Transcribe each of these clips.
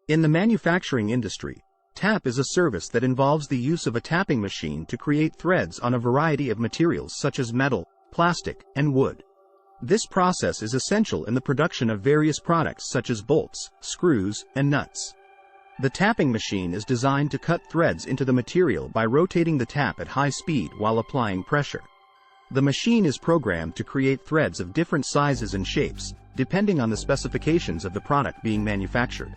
In the manufacturing industry, tap is a service that involves the use of a tapping machine to create threads on a variety of materials such as metal, plastic, and wood. This process is essential in the production of various products such as bolts, screws, and nuts. The tapping machine is designed to cut threads into the material by rotating the tap at high speed while applying pressure. The machine is programmed to create threads of different sizes and shapes, depending on the specifications of the product being manufactured.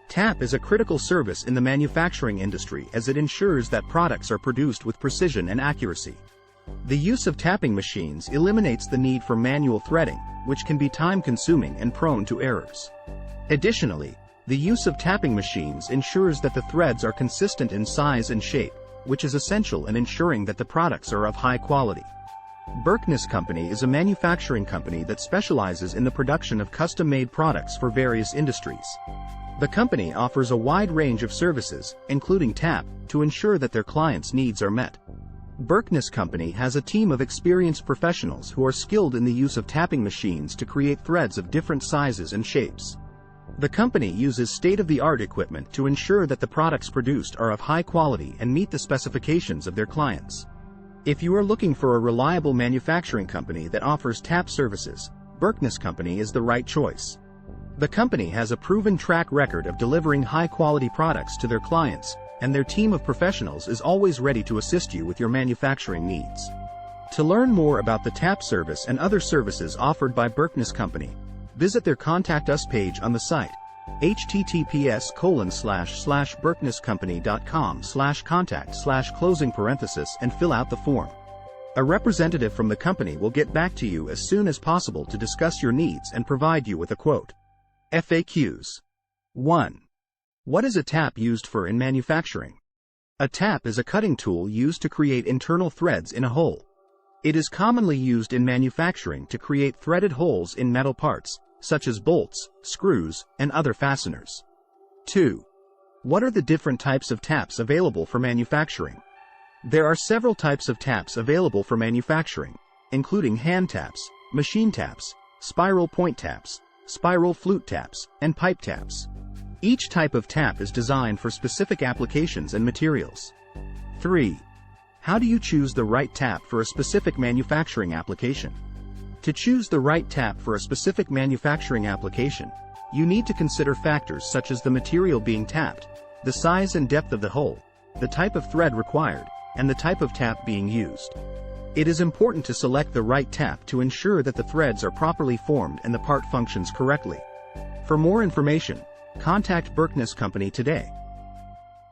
Tap is a critical service in the manufacturing industry as it ensures that products are produced with precision and accuracy. The use of tapping machines eliminates the need for manual threading, which can be time-consuming and prone to errors. Additionally, the use of tapping machines ensures that the threads are consistent in size and shape, which is essential in ensuring that the products are of high quality. Berkness Company is a manufacturing company that specializes in the production of custom-made products for various industries. The company offers a wide range of services, including tap, to ensure that their clients' needs are met. Berkness Company has a team of experienced professionals who are skilled in the use of tapping machines to create threads of different sizes and shapes. The company uses state-of-the-art equipment to ensure that the products produced are of high quality and meet the specifications of their clients. If you are looking for a reliable manufacturing company that offers tap services, Berkness Company is the right choice. The company has a proven track record of delivering high-quality products to their clients, and their team of professionals is always ready to assist you with your manufacturing needs. To learn more about the tap service and other services offered by Berkness Company, visit their Contact Us page on the site, https://berknesscompany.com/contact/, and fill out the form. A representative from the company will get back to you as soon as possible to discuss your needs and provide you with a quote. FAQs. 1. What is a tap used for in manufacturing? A tap is a cutting tool used to create internal threads in a hole. It is commonly used in manufacturing to create threaded holes in metal parts, such as bolts, screws, and other fasteners. 2. What are the different types of taps available for manufacturing? There are several types of taps available for manufacturing, including hand taps, machine taps, spiral point taps, spiral flute taps, and pipe taps. Each type of tap is designed for specific applications and materials. 3. How do you choose the right tap for a specific manufacturing application? To choose the right tap for a specific manufacturing application, you need to consider factors such as the material being tapped, the size and depth of the hole, the type of thread required, and the type of tap being used. It is important to select the right tap to ensure that the threads are properly formed and the part functions correctly. For more information, contact Berkness Company today.